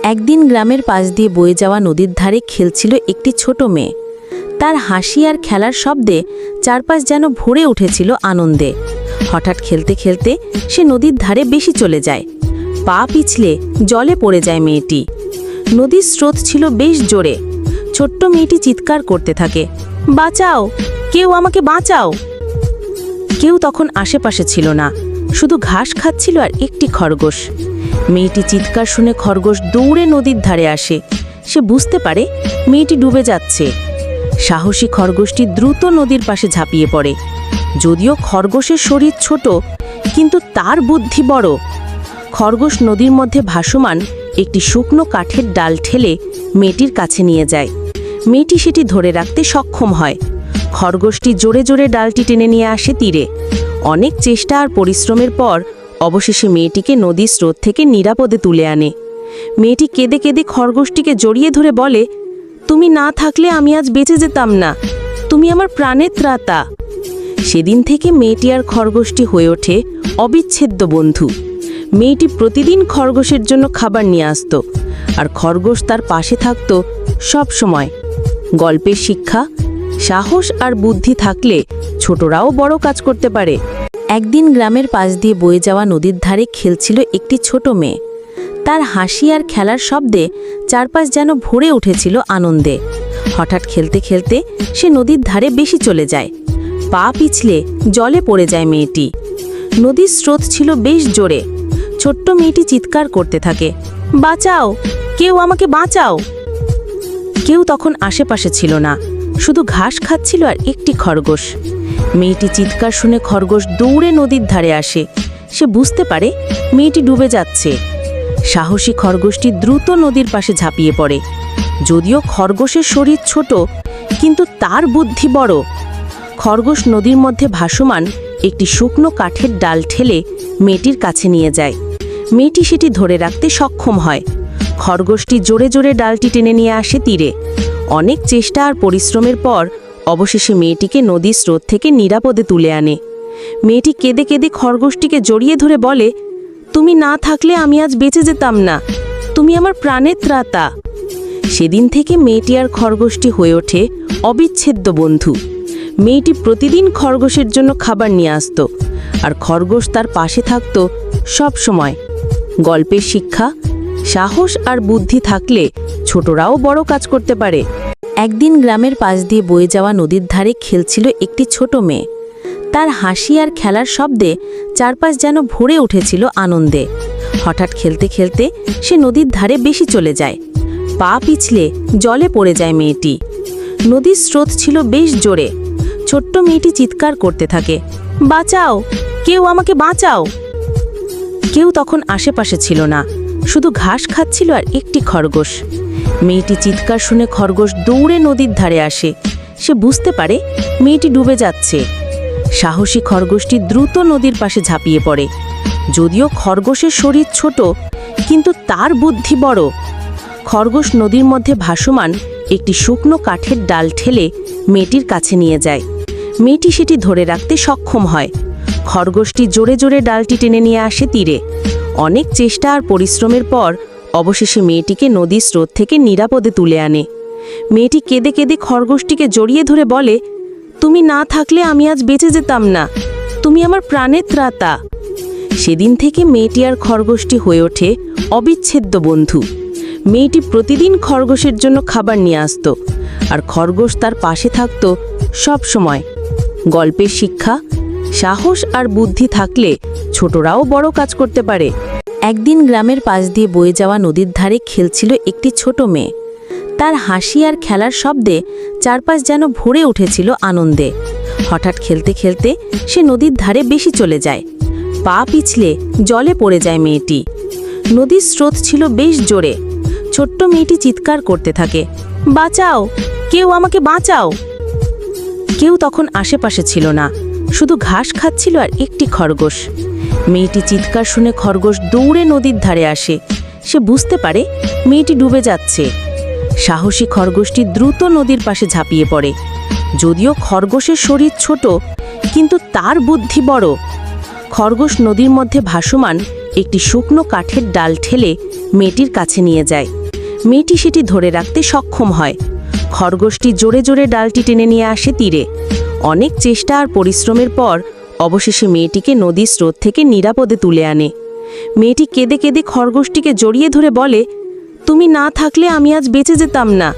একদিন গ্রামের পাশ দিয়ে বয়ে যাওয়া নদীর ধারে খেলছিল একটি ছোট মেয়ে। তার হাসি আর খেলার শব্দে চারপাশ যেন ভরে উঠেছিল আনন্দে। হঠাৎ খেলতে খেলতে সে নদীর ধারে বেশি চলে যায়। পা পিছলে জলে পড়ে যায় মেয়েটি। নদীর স্রোত ছিল বেশ জোরে। ছোট্ট মেয়েটি চিৎকার করতে থাকে, বাঁচাও, কেউ আমাকে বাঁচাও। কেউ তখন আশেপাশে ছিল না, শুধু ঘাস খাচ্ছিল আর একটি খরগোশ। মেয়েটি চিৎকার শুনে খরগোশ দৌড়ে নদীর ধারে আসে। সে বুঝতে পারে মেয়েটি ডুবে যাচ্ছে। সাহসী খরগোশটি দ্রুত নদীর পাশে ঝাঁপিয়ে পড়ে। যদিও খরগোশের শরীর ছোট, কিন্তু তার বুদ্ধি বড়। খরগোশ নদীর মধ্যে ভাসমান একটি শুকনো কাঠের ডাল ঠেলে মেয়েটির কাছে নিয়ে যায়। মেয়েটি সেটি ধরে রাখতে সক্ষম হয়। খরগোশটি জোরে জোরে ডালটি টেনে নিয়ে আসে তীরে। অনেক চেষ্টা আর পরিশ্রমের পর অবশেষে মেয়েটিকে নদীর স্রোত থেকে নিরাপদে তুলে আনে। মেয়েটি কেঁদে কেঁদে খরগোশটিকে জড়িয়ে ধরে বলে, তুমি না থাকলে আমি আজ বেঁচে যেতাম না, তুমি আমার প্রাণের ত্রাতা। সেদিন থেকে মেয়েটি আর খরগোশটি হয়ে ওঠে অবিচ্ছেদ্য বন্ধু। মেয়েটি প্রতিদিন খরগোশের জন্য খাবার নিয়ে আসত, আর খরগোশ তার পাশে থাকত সব সময়। গল্পের শিক্ষা, সাহস আর বুদ্ধি থাকলে ছোটরাও বড় কাজ করতে পারে। একদিন গ্রামের পাশ দিয়ে বয়ে যাওয়া নদীর ধারে খেলছিল একটি ছোট মেয়ে। তার হাসি আর খেলার শব্দে চারপাশ যেন ভরে উঠেছিল আনন্দে। হঠাৎ খেলতে খেলতে সে নদীর ধারে বেশি চলে যায়। পা পিছলে জলে পড়ে যায় মেয়েটি। নদীর স্রোত ছিল বেশ জোরে। ছোট্ট মেয়েটি চিৎকার করতে থাকে, বাঁচাও, কেউ আমাকে বাঁচাও। কেউ তখন আশেপাশে ছিল না, শুধু ঘাস খাচ্ছিল আর একটি খরগোশ। মেয়েটি চিৎকার শুনে খরগোশ দৌড়ে নদীর ধারে আসে। সে বুঝতে পারে মেয়েটি ডুবে যাচ্ছে। সাহসী খরগোশটি দ্রুত নদীর পাশে ঝাঁপিয়ে পড়ে। যদিও খরগোশের শরীর ছোট, কিন্তু তার বুদ্ধি বড়। খরগোশ নদীর মধ্যে ভাসমান একটি শুকনো কাঠের ডাল ঠেলে মেয়েটির কাছে নিয়ে যায়। মেয়েটি সেটি ধরে রাখতে সক্ষম হয়। খরগোশটি জোরে জোরে ডালটি টেনে নিয়ে আসে তীরে। অনেক চেষ্টা আর পরিশ্রমের পর অবশেষে মেয়েটিকে নদীর স্রোত থেকে নিরাপদে তুলে আনে। মেয়েটি কেঁদে কেঁদে খরগোশটিকে জড়িয়ে ধরে বলে, তুমি না থাকলে আমি আজ বেঁচে যেতাম না, তুমি আমার প্রাণের ত্রাতা। সেদিন থেকে মেয়েটি আর খরগোশটি হয়ে ওঠে অবিচ্ছেদ্য বন্ধু। মেয়েটি প্রতিদিন খরগোশের জন্য খাবার নিয়ে আসত, আর খরগোশ তার পাশে থাকত সব সময়। গল্পের শিক্ষা, সাহস আর বুদ্ধি থাকলে ছোটরাও বড় কাজ করতে পারে। একদিন গ্রামের পাশ দিয়ে বয়ে যাওয়া নদীর ধারে খেলছিল একটি ছোট মেয়ে। তার হাসি আর খেলার শব্দে চারপাশ যেন ভরে উঠেছিল আনন্দে। হঠাৎ খেলতে খেলতে সে নদীর ধারে বেশি চলে যায়। পা পিছলে জলে পড়ে যায় মেয়েটি। নদীর স্রোত ছিল বেশ জোরে। ছোট্ট মেয়েটি চিৎকার করতে থাকে, বাঁচাও, কেউ আমাকে বাঁচাও। কেউ তখন আশেপাশে ছিল না, শুধু ঘাস খাচ্ছিল আর একটি খরগোশ। মেয়েটি চিৎকার শুনে খরগোশ দৌড়ে নদীর ধারে আসে। সে বুঝতে পারে মেয়েটি ডুবে যাচ্ছে। সাহসী খরগোশটি দ্রুত নদীর পাশে ঝাঁপিয়ে পড়ে। যদিও খরগোশের শরীর ছোট, কিন্তু তার বুদ্ধি বড়। খরগোশ নদীর মধ্যে ভাসমান একটি শুকনো কাঠের ডাল ঠেলে মেয়েটির কাছে নিয়ে যায়। মেয়েটি সেটি ধরে রাখতে সক্ষম হয়। খরগোশটি জোরে জোরে ডালটি টেনে নিয়ে আসে তীরে। অনেক চেষ্টা আর পরিশ্রমের পর অবশেষে মেয়েটিকে নদীর স্রোত থেকে নিরাপদে তুলে আনে। মেয়েটি কেঁদে কেঁদে খরগোশটিকে জড়িয়ে ধরে বলে, তুমি না থাকলে আমি আজ বেঁচে যেতাম না, তুমি আমার প্রাণের ত্রাতা। সেদিন থেকে মেয়েটি আর খরগোশটি হয়ে ওঠে অবিচ্ছেদ্য বন্ধু। মেয়েটি প্রতিদিন খরগোশের জন্য খাবার নিয়ে আসত, আর খরগোশ তার পাশে থাকত সব সময়। গল্পের শিক্ষা, সাহস আর বুদ্ধি থাকলে ছোটরাও বড় কাজ করতে পারে। একদিন গ্রামের পাশ দিয়ে বয়ে যাওয়া নদীর ধারে খেলছিল একটি ছোট মেয়ে। তার হাসি আর খেলার শব্দে চারপাশ যেন ভরে উঠেছিল আনন্দে। হঠাৎ খেলতে খেলতে সে নদীর ধারে বেশি চলে যায়। পা পিছলে জলে পড়ে যায় মেয়েটি। নদীর স্রোত ছিল বেশ জোরে। ছোট্ট মেয়েটি চিৎকার করতে থাকে, বাঁচাও, কেউ আমাকে বাঁচাও। কেউ তখন আশেপাশে ছিল না, শুধু ঘাস খাচ্ছিল আর একটি খরগোশ। মেয়েটি চিৎকার শুনে খরগোশ দৌড়ে নদীর ধারে আসে। সে বুঝতে পারে মেয়েটি ডুবে যাচ্ছে। সাহসী খরগোশটি দ্রুত নদীর পাশে ঝাঁপিয়ে পড়ে। যদিও খরগোশের শরীর ছোট, কিন্তু তার বুদ্ধি বড়। খরগোশ নদীর মধ্যে ভাসমান একটি শুকনো কাঠের ডাল ঠেলে মেয়েটির কাছে নিয়ে যায়। মেয়েটি সেটি ধরে রাখতে সক্ষম হয়। খরগোশটি জোরে জোরে ডালটি টেনে নিয়ে আসে তীরে। অনেক চেষ্টা আর পরিশ্রমের পর অবশেষে মেয়েটিকে নদীর স্রোত থেকে নিরাপদে তুলে আনে। মেয়েটি কেঁদে কেঁদে খরগোশটিকে জড়িয়ে ধরে বলে, তুমি না থাকলে আমি আজ বেঁচে যেতাম না,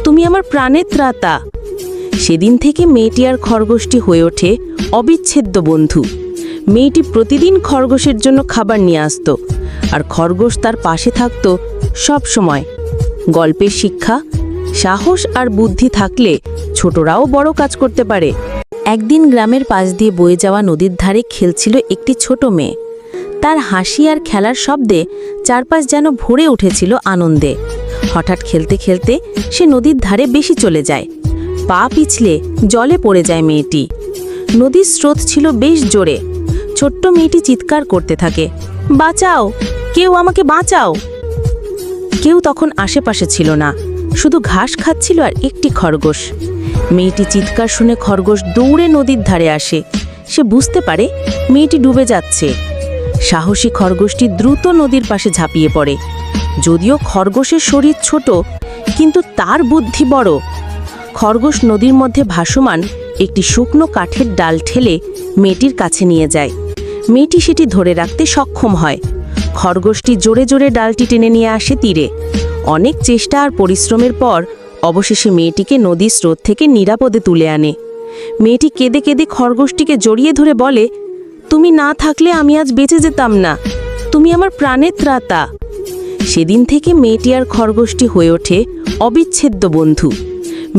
তুমি আমার প্রাণের ত্রাতা। সেদিন থেকে মেয়েটি আর খরগোশটি হয়ে ওঠে অবিচ্ছেদ্য বন্ধু। মেয়েটি প্রতিদিন খরগোশের জন্য খাবার নিয়ে আসতো, আর খরগোশ তার পাশে থাকত সব সময়। গল্পের শিক্ষা: সাহস আর বুদ্ধি থাকলে ছোটরাও বড় কাজ করতে পারে। একদিন গ্রামের পাশ দিয়ে বয়ে যাওয়া নদীর ধারে খেলছিল একটি ছোট মেয়ে। তার হাসি আর খেলার শব্দে চারপাশ যেন ভরে উঠেছিল আনন্দে। হঠাৎ খেলতে খেলতে সে নদীর ধারে বেশি চলে যায়। পা পিছলে জলে পড়ে যায় মেয়েটি। নদীর স্রোত ছিল বেশ জোরে। ছোট্ট মেয়েটি চিৎকার করতে থাকে, বাঁচাও, কেউ আমাকে বাঁচাও। কেউ তখন আশেপাশে ছিল না, শুধু ঘাস খাচ্ছিল আর একটি খরগোশ। মেয়েটি চিৎকার শুনে খরগোশ দৌড়ে নদীর ধারে আসে। সে বুঝতে পারে মেয়েটি ডুবে যাচ্ছে। সাহসী খরগোশটি দ্রুত নদীর পাশে ঝাঁপিয়ে পড়ে। যদিও খরগোশের শরীর ছোট, কিন্তু তার বুদ্ধি বড়। খরগোশ নদীর মধ্যে ভাসমান একটি শুকনো কাঠের ডাল ঠেলে মেয়েটির কাছে নিয়ে যায়। মেয়েটি সেটি ধরে রাখতে সক্ষম হয়। খরগোশটি জোরে জোরে ডালটি টেনে নিয়ে আসে তীরে। অনেক চেষ্টা আর পরিশ্রমের পর অবশেষে মেয়েটিকে নদীর স্রোত থেকে নিরাপদে তুলে আনে। মেয়েটি কেঁদে কেঁদে খরগোশটিকে জড়িয়ে ধরে বলে, তুমি না থাকলে আমি আজ বেঁচে যেতাম না, তুমি আমার প্রাণের ত্রাতা। সেদিন থেকে মেয়েটি আর খরগোশটি হয়ে ওঠে অবিচ্ছেদ্য বন্ধু।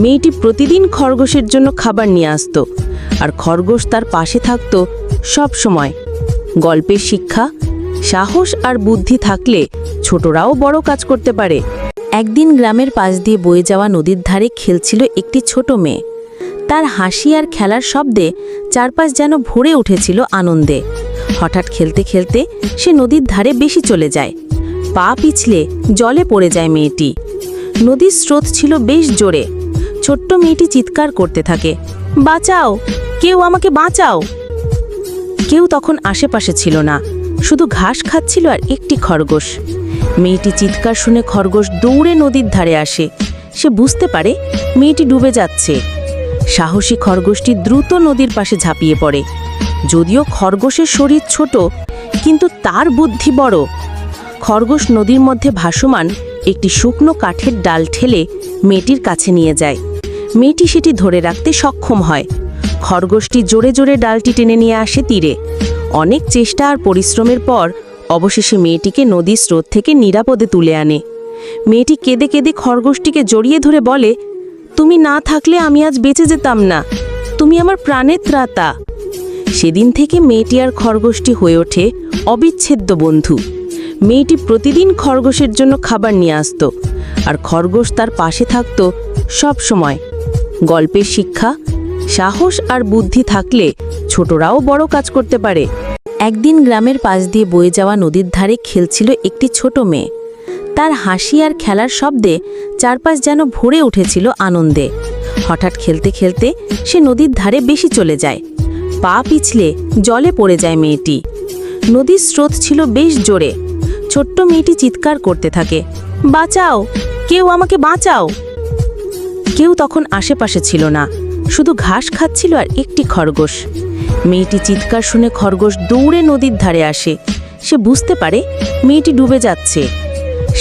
মেয়েটি প্রতিদিন খরগোশের জন্য খাবার নিয়ে আসতো, আর খরগোশ তার পাশে থাকত সব সময়। গল্পের শিক্ষা: সাহস আর বুদ্ধি থাকলে ছোটরাও বড় কাজ করতে পারে। একদিন গ্রামের পাশ দিয়ে বয়ে যাওয়া নদীর ধারে খেলছিল একটি ছোট মেয়ে। তার হাসি আর খেলার শব্দে চারপাশ যেন ভরে উঠেছিল আনন্দে। হঠাৎ খেলতে খেলতে সে নদীর ধারে বেশি চলে যায়। পা পিছলে জলে পড়ে যায় মেয়েটি। নদীর স্রোত ছিল বেশ জোরে। ছোট্ট মেয়েটি চিৎকার করতে থাকে, বাঁচাও, কেউ আমাকে বাঁচাও। কেউ তখন আশেপাশে ছিল না, শুধু ঘাস খাচ্ছিল আর একটি খরগোশ। মেয়েটি চিৎকার শুনে খরগোশ দৌড়ে নদীর ধারে আসে। সে বুঝতে পারে মেয়েটি ডুবে যাচ্ছে। সাহসী খরগোশটি দ্রুত নদীর পাশে ঝাঁপিয়ে পড়ে। যদিও খরগোশের শরীর ছোট, কিন্তু তার বুদ্ধি বড়। খরগোশ নদীর মধ্যে ভাসমান একটি শুকনো কাঠের ডাল ঠেলে মেয়েটির কাছে নিয়ে যায়। মেয়েটি সেটি ধরে রাখতে সক্ষম হয়। খরগোশটি জোরে জোরে ডালটি টেনে নিয়ে আসে তীরে। অনেক চেষ্টা আর পরিশ্রমের পর অবশেষে মেয়েটিকে নদীর স্রোত থেকে নিরাপদে তুলে আনে। মেয়েটি কেঁদে কেঁদে খরগোশটিকে জড়িয়ে ধরে বলে, তুমি না থাকলে আমি আজ বেঁচে যেতাম না, তুমি আমার প্রাণের ত্রাতা। সেদিন থেকে মেয়েটি আর খরগোশটি হয়ে ওঠে অবিচ্ছেদ্য বন্ধু। মেয়েটি প্রতিদিন খরগোশের জন্য খাবার নিয়ে আসতো, আর খরগোশ তার পাশে থাকত সব সময়। গল্পের শিক্ষা: সাহস আর বুদ্ধি থাকলে ছোটরাও বড় কাজ করতে পারে। একদিন গ্রামের পাশ দিয়ে বয়ে যাওয়া নদীর ধারে খেলছিল একটি ছোট মেয়ে। তার হাসি আর খেলার শব্দে চারপাশ যেন ভরে উঠেছিল আনন্দে। হঠাৎ খেলতে খেলতে সে নদীর ধারে বেশি চলে যায়। পা পিছলে জলে পড়ে যায় মেয়েটি। নদীর স্রোত ছিল বেশ জোরে। ছোট্ট মেয়েটি চিৎকার করতে থাকে, বাঁচাও, কেউ আমাকে বাঁচাও। কেউ তখন আশেপাশে ছিল না, শুধু ঘাস খাচ্ছিল আর একটি খরগোশ। মেয়েটি চিৎকার শুনে খরগোশ দৌড়ে নদীর ধারে আসে। সে বুঝতে পারে মেয়েটি ডুবে যাচ্ছে।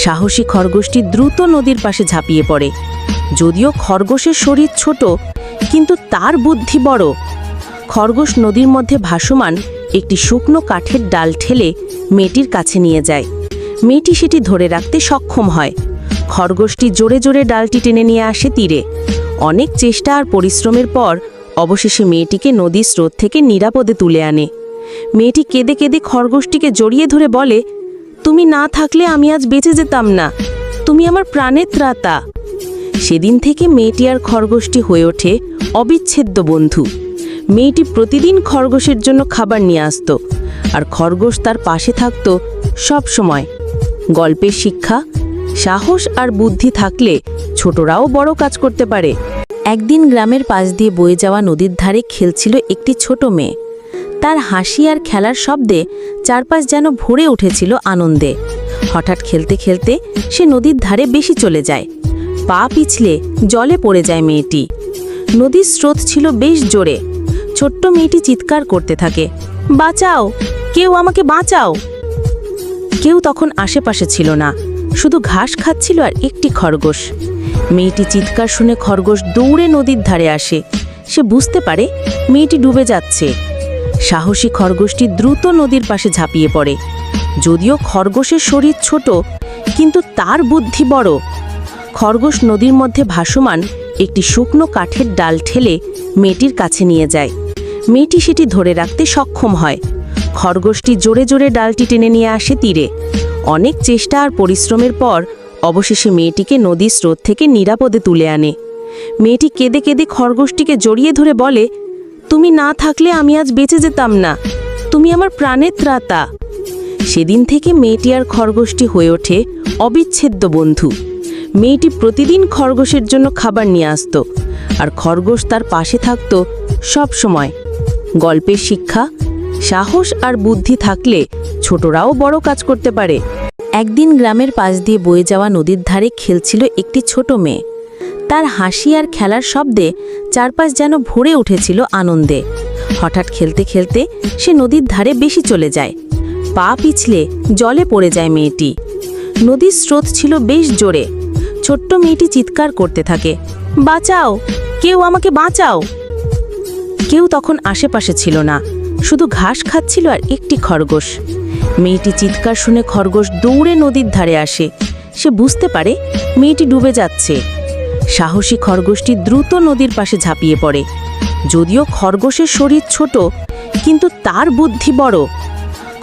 সাহসী খরগোশটি দ্রুত নদীর পাশে ঝাঁপিয়ে পড়ে। যদিও খরগোশের শরীর ছোট, কিন্তু তার বুদ্ধি বড়। খরগোশ নদীর মধ্যে ভাসমান একটি শুকনো কাঠের ডাল ঠেলে মেয়েটির কাছে নিয়ে যায়। মেয়েটি সেটি ধরে রাখতে সক্ষম হয়। খরগোশটি জোরে জোরে ডালটি টেনে নিয়ে আসে তীরে। অনেক চেষ্টা আর পরিশ্রমের পর অবশেষে মেয়েটিকে নদীর স্রোত থেকে নিরাপদে তুলে আনে। মেয়েটি কেঁদে কেঁদে খরগোশটিকে জড়িয়ে ধরে বলে, তুমি না থাকলে আমি আজ বেঁচে যেতাম না, তুমি আমার প্রাণের ত্রাতা। সেদিন থেকে মেয়েটি আর খরগোশটি হয়ে ওঠে অবিচ্ছেদ্য বন্ধু। মেয়েটি প্রতিদিন খরগোশের জন্য খাবার নিয়ে আসতো, আর খরগোশ তার পাশে থাকত সব সময়। গল্পের শিক্ষা: সাহস আর বুদ্ধি থাকলে ছোটরাও বড় কাজ করতে পারে। একদিন গ্রামের পাশ দিয়ে বয়ে যাওয়া নদীর ধারে খেলছিল একটি ছোট মেয়ে। তার হাসি আর খেলার শব্দে চারপাশ যেন ভরে উঠেছিল আনন্দে। হঠাৎ খেলতে খেলতে সে নদীর ধারে বেশি চলে যায়। পা পিছলে জলে পড়ে যায় মেয়েটি। নদীর স্রোত ছিল বেশ জোরে। ছোট্ট মেয়েটি চিৎকার করতে থাকে, বাঁচাও, কেউ আমাকে বাঁচাও। কেউ তখন আশেপাশে ছিল না, শুধু ঘাস খাচ্ছিল আর একটি খরগোশ। মেয়েটি চিৎকার শুনে খরগোশ দৌড়ে নদীর ধারে আসে। সে বুঝতে পারে মেয়েটি ডুবে যাচ্ছে। সাহসী খরগোশটি দ্রুত নদীর পাশে ঝাঁপিয়ে পড়ে। যদিও খরগোশের শরীর ছোট, কিন্তু তার বুদ্ধি বড়। খরগোশ নদীর মধ্যে ভাসমান একটি শুকনো কাঠের ডাল ঠেলে মেয়েটির কাছে নিয়ে যায়। মেয়েটি সেটি ধরে রাখতে সক্ষম হয়। খরগোশটি জোরে জোরে ডালটি টেনে নিয়ে আসে তীরে। অনেক চেষ্টা আর পরিশ্রমের পর অবশেষে মেয়েটিকে নদীর স্রোত থেকে নিরাপদে তুলে আনে। মেয়েটি কেঁদে কেঁদে খরগোশটিকে জড়িয়ে ধরে বলে, তুমি না থাকলে আমি আজ বেঁচে যেতাম না, তুমি আমার প্রাণের ত্রাতা। সেদিন থেকে মেয়েটি আর খরগোশটি হয়ে ওঠে অবিচ্ছেদ্য বন্ধু। মেয়েটি প্রতিদিন খরগোশের জন্য খাবার নিয়ে আসত, আর খরগোশ তার পাশে থাকত সব সময়। গল্পের শিক্ষা, সাহস আর বুদ্ধি থাকলে ছোটরাও বড় কাজ করতে পারে। একদিন গ্রামের পাশ দিয়ে বয়ে যাওয়া নদীর ধারে খেলছিল একটি ছোট মেয়ে। তার হাসি আর খেলার শব্দে চারপাশ যেন ভরে উঠেছিল আনন্দে। হঠাৎ খেলতে খেলতে সে নদীর ধারে বেশি চলে যায়। পা পিছলে জলে পড়ে যায় মেয়েটি। নদীর স্রোত ছিল বেশ জোরে। ছোট্ট মেয়েটি চিৎকার করতে থাকে, বাঁচাও, কেউ আমাকে বাঁচাও। কেউ তখন আশেপাশে ছিল না, শুধু ঘাস খাচ্ছিল আর একটি খরগোশ। মেয়েটি চিৎকার শুনে খরগোশ দৌড়ে নদীর ধারে আসে। সে বুঝতে পারে মেয়েটি ডুবে যাচ্ছে। সাহসী খরগোশটি দ্রুত নদীর পাশে ঝাঁপিয়ে পড়ে। যদিও খরগোশের শরীর ছোট, কিন্তু তার বুদ্ধি বড়।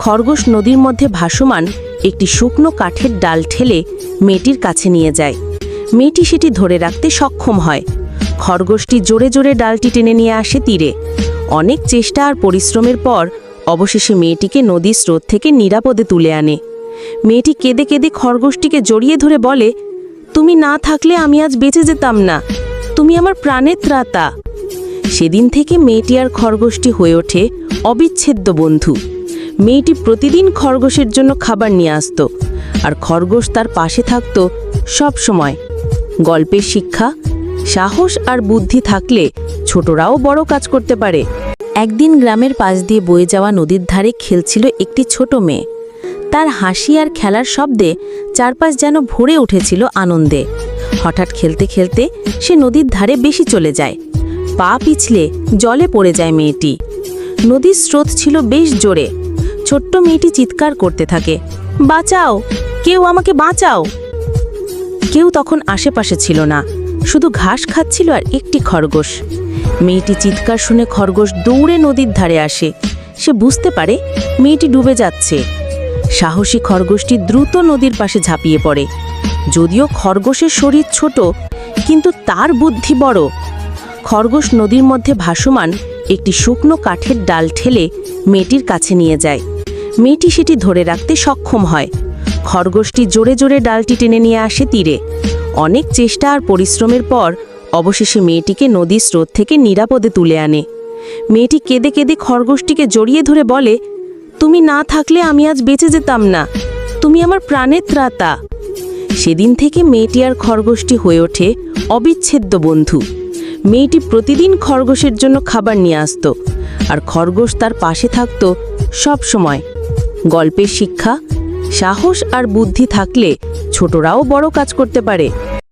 খরগোশ নদীর মধ্যে ভাসমান একটি শুকনো কাঠের ডাল ঠেলে মেয়েটির কাছে নিয়ে যায়। মেয়েটি সেটি ধরে রাখতে সক্ষম হয়। খরগোশটি জোরে জোরে ডালটি টেনে নিয়ে আসে তীরে। অনেক চেষ্টা আর পরিশ্রমের পর অবশেষে মেয়েটিকে নদীর স্রোত থেকে নিরাপদে তুলে আনে। মেয়েটি কেঁদে কেঁদে খরগোশটিকে জড়িয়ে ধরে বলে, তুমি না থাকলে আমি আজ বেঁচে যেতাম না, তুমি আমার প্রাণের ত্রাতা। সেদিন থেকে মেয়েটি আর খরগোশটি হয়ে ওঠে অবিচ্ছেদ্য বন্ধু। মেয়েটি প্রতিদিন খরগোশের জন্য খাবার নিয়ে আসত, আর খরগোশ তার পাশে থাকত সব সময়। গল্পের শিক্ষা, সাহস আর বুদ্ধি থাকলে ছোটরাও বড় কাজ করতে পারে। একদিন গ্রামের পাশ দিয়ে বয়ে যাওয়া নদীর ধারে খেলছিল একটি ছোট মেয়ে। তার হাসি আর খেলার শব্দে চারপাশ যেন ভরে উঠেছিল আনন্দে। হঠাৎ খেলতে খেলতে সে নদীর ধারে বেশি চলে যায়। পা পিছলে জলে পড়ে যায় মেয়েটি। নদীর স্রোত ছিল বেশ জোরে। ছোট্ট মেয়েটি চিৎকার করতে থাকে, বাঁচাও, কেউ আমাকে বাঁচাও। কেউ তখন আশেপাশে ছিল না, শুধু ঘাস খাচ্ছিল আর একটি খরগোশ। মেয়েটি চিৎকার শুনে খরগোশ দৌড়ে নদীর ধারে আসে। সে বুঝতে পারে মেয়েটি ডুবে যাচ্ছে। সাহসী খরগোশটি দ্রুত নদীর পাশে ঝাঁপিয়ে পড়ে। যদিও খরগোশের শরীর ছোট, কিন্তু তার বুদ্ধি বড়। খরগোশ নদীর মধ্যে ভাসমান একটি শুকনো কাঠের ডাল ঠেলে মেয়েটির কাছে নিয়ে যায়। মেয়েটি সেটি ধরে রাখতে সক্ষম হয়। খরগোশটি জোরে জোরে ডালটি টেনে নিয়ে আসে তীরে। অনেক চেষ্টা আর পরিশ্রমের পর অবশেষে মেয়েটিকে নদীর স্রোত থেকে নিরাপদে তুলে আনে। মেয়েটি কেঁদে কেঁদে খরগোশটিকে জড়িয়ে ধরে বলে, তুমি না থাকলে আমি আজ বেঁচে যেতাম না, তুমি আমার প্রাণের ত্রাতা। সেদিন থেকে মেয়েটি আর খরগোশটি হয়ে ওঠে অবিচ্ছেদ্য বন্ধু। মেয়েটি প্রতিদিন খরগোশের জন্য খাবার নিয়ে আসত, আর খরগোশ তার পাশে থাকত সব সময়। গল্পের শিক্ষা, সাহস আর বুদ্ধি থাকলে ছোটরাও বড় কাজ করতে পারে।